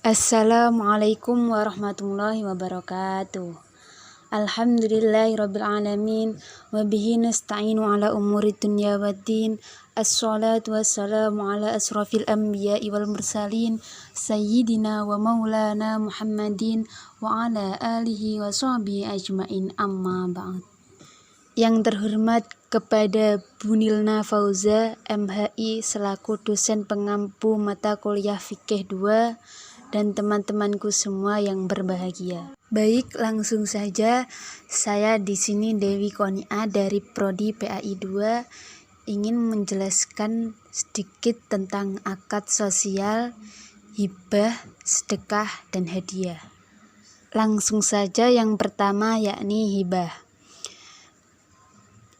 Assalamualaikum warahmatullahi wabarakatuh. Alhamdulillahirabbil alamin wa bihi nasta'inu ala umuri dunya waddin. Assalatu wassalamu ala asrafil anbiya'i wal mursalin sayyidina wa maulana Muhammadin wa ala alihi wa sahbihi ajmain, amma ba'd. Yang terhormat kepada Bu Nilna Fauza, MHI, selaku dosen pengampu mata kuliah Fikih 2, dan teman-temanku semua yang berbahagia. Baik, langsung saja. Saya di sini Dewi Konia dari Prodi PAI 2 ingin menjelaskan sedikit tentang akad sosial, hibah, sedekah, dan hadiah. Langsung saja yang pertama, yakni hibah.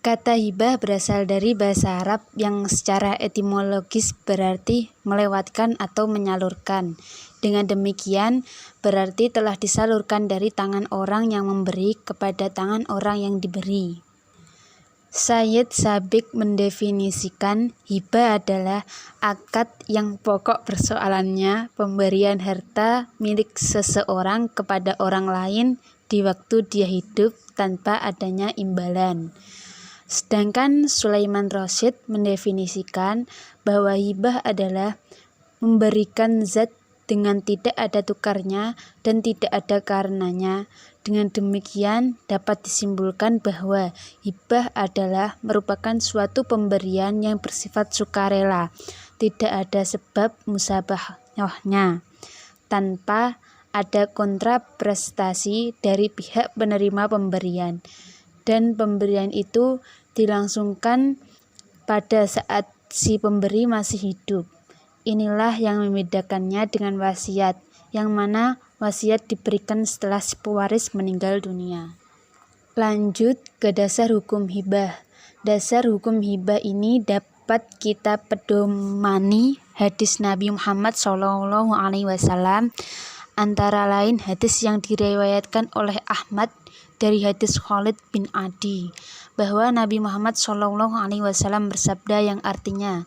Kata hibah berasal dari bahasa Arab yang secara etimologis berarti melewatkan atau menyalurkan. Dengan demikian, berarti telah disalurkan dari tangan orang yang memberi kepada tangan orang yang diberi. Sayyid Sabiq mendefinisikan hibah adalah akad yang pokok persoalannya pemberian harta milik seseorang kepada orang lain di waktu dia hidup tanpa adanya imbalan. Sedangkan Sulaiman Rasyid mendefinisikan bahwa hibah adalah memberikan zat dengan tidak ada tukarnya dan tidak ada karenanya. Dengan demikian dapat disimpulkan bahwa hibah adalah merupakan suatu pemberian yang bersifat sukarela, tidak ada sebab musabahahnya, tanpa ada kontraprestasi dari pihak penerima pemberian, dan pemberian itu dilangsungkan pada saat si pemberi masih hidup. Inilah yang membedakannya dengan wasiat, yang mana wasiat diberikan setelah si pewaris meninggal dunia. Lanjut ke dasar hukum hibah. Dasar hukum hibah ini dapat kita pedomani hadis Nabi Muhammad SAW, antara lain hadis yang diriwayatkan oleh Ahmad dari hadis Khalid bin Adi, bahwa Nabi Muhammad SAW bersabda yang artinya,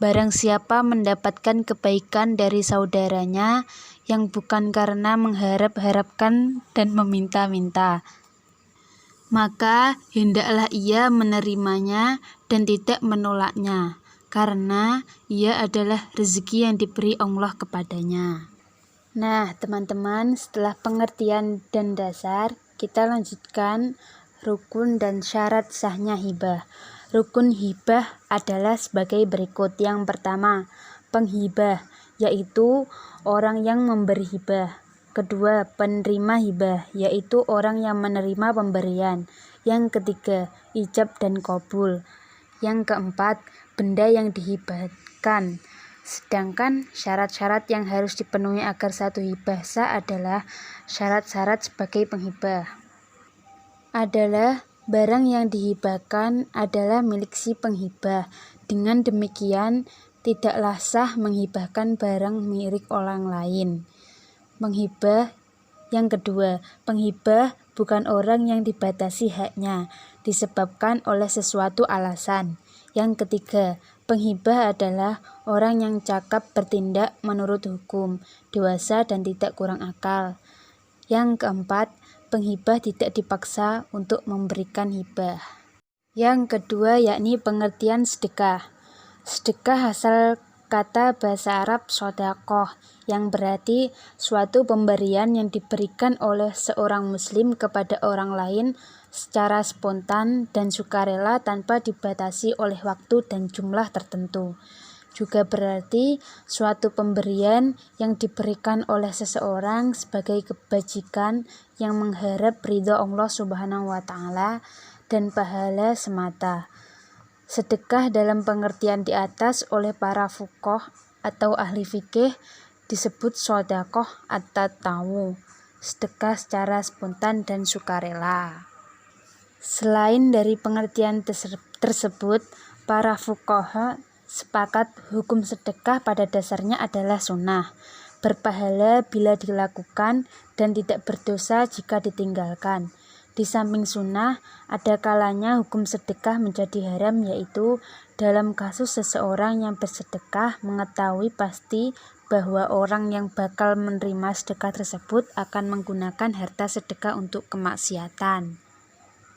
barang siapa mendapatkan kebaikan dari saudaranya yang bukan karena mengharap-harapkan dan meminta-minta, maka hendaklah ia menerimanya dan tidak menolaknya, karena ia adalah rezeki yang diberi Allah kepadanya. Nah, teman-teman, setelah pengertian dan dasar, kita lanjutkan rukun dan syarat sahnya hibah. Rukun hibah adalah sebagai berikut. Yang pertama, penghibah, yaitu orang yang memberi hibah. Kedua, penerima hibah, yaitu orang yang menerima pemberian. Yang ketiga, ijab dan qabul. Yang keempat, benda yang dihibahkan. Sedangkan syarat-syarat yang harus dipenuhi agar satu hibah sah adalah syarat-syarat sebagai penghibah. Adalah barang yang dihibahkan adalah milik si penghibah. Dengan demikian, tidaklah sah menghibahkan barang milik orang lain. Penghibah yang kedua, penghibah bukan orang yang dibatasi haknya disebabkan oleh sesuatu alasan. Yang ketiga, penghibah adalah orang yang cakap bertindak menurut hukum, dewasa dan tidak kurang akal. Yang keempat, penghibah tidak dipaksa untuk memberikan hibah. Yang kedua, yakni pengertian sedekah. Sedekah asal kata bahasa Arab sodaqoh, yang berarti suatu pemberian yang diberikan oleh seorang muslim kepada orang lain secara spontan dan sukarela tanpa dibatasi oleh waktu dan jumlah tertentu. Juga berarti suatu pemberian yang diberikan oleh seseorang sebagai kebajikan yang mengharap ridho Allah Subhanahu wa Ta'ala dan pahala semata. Sedekah dalam pengertian di atas oleh para fuqaha atau ahli fikih disebut sodaqoh at-tatawu, sedekah secara spontan dan sukarela. Selain dari pengertian tersebut, para fuqaha sepakat hukum sedekah pada dasarnya adalah sunnah, berpahala bila dilakukan dan tidak berdosa jika ditinggalkan. Di samping sunnah, ada kalanya hukum sedekah menjadi haram, yaitu Dalam kasus seseorang yang bersedekah mengetahui pasti bahwa orang yang bakal menerima sedekah tersebut akan menggunakan harta sedekah untuk kemaksiatan.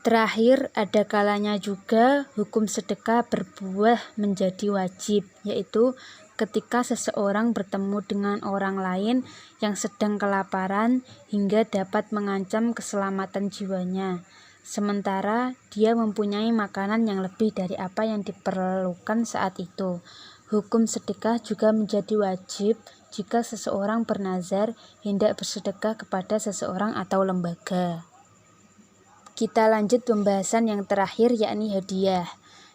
Terakhir, ada kalanya juga hukum sedekah berbuah menjadi wajib, yaitu ketika seseorang bertemu dengan orang lain yang sedang kelaparan hingga dapat mengancam keselamatan jiwanya, sementara dia mempunyai makanan yang lebih dari apa yang diperlukan saat itu. Hukum sedekah juga menjadi wajib jika seseorang bernazar hendak bersedekah kepada seseorang atau lembaga. Kita lanjut pembahasan yang terakhir, yakni hadiah.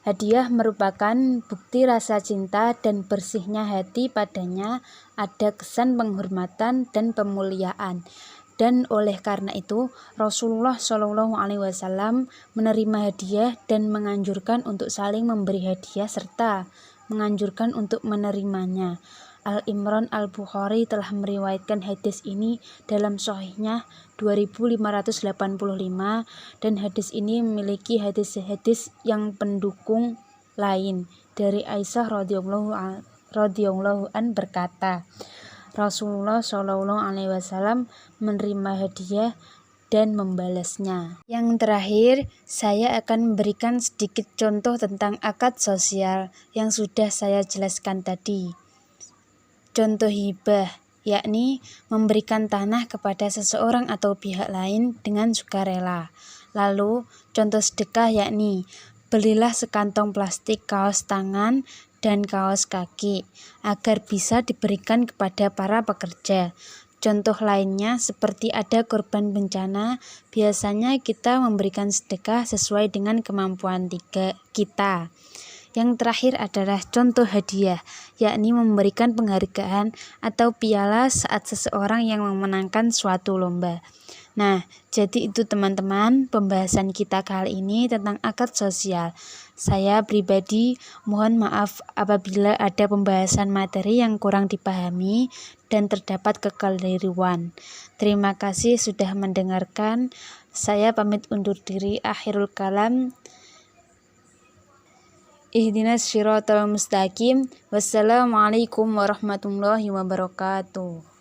Hadiah merupakan bukti rasa cinta dan bersihnya hati padanya, ada kesan penghormatan dan pemuliaan. Dan oleh karena itu, Rasulullah SAW menerima hadiah dan menganjurkan untuk saling memberi hadiah serta menganjurkan untuk menerimanya. Al-Imran Al-Bukhari telah meriwayatkan hadis ini dalam sahihnya 2585, dan hadis ini memiliki hadis-hadis yang pendukung lain. Dari Aisyah radhiyallahu an berkata, Rasulullah SAW menerima hadiah dan membalasnya. Yang terakhir, saya akan memberikan sedikit contoh tentang akad sosial yang sudah saya jelaskan tadi. Contoh hibah, yakni memberikan tanah kepada seseorang atau pihak lain dengan sukarela. Lalu, contoh sedekah yakni belilah sekantong plastik kaos tangan dan kaos kaki agar bisa diberikan kepada para pekerja. Contoh lainnya seperti ada korban bencana, biasanya kita memberikan sedekah sesuai dengan kemampuan kita. Yang terakhir adalah contoh hadiah, yakni memberikan penghargaan atau piala saat seseorang yang memenangkan suatu lomba. Nah, jadi itu teman-teman pembahasan kita kali ini tentang akad sosial. Saya pribadi mohon maaf apabila ada pembahasan materi yang kurang dipahami dan terdapat kekeliruan. Terima kasih sudah mendengarkan. Saya pamit undur diri. Akhirul kalam. Ihdinas syiratal mustaqim. Wassalamualaikum warahmatullahi wabarakatuh.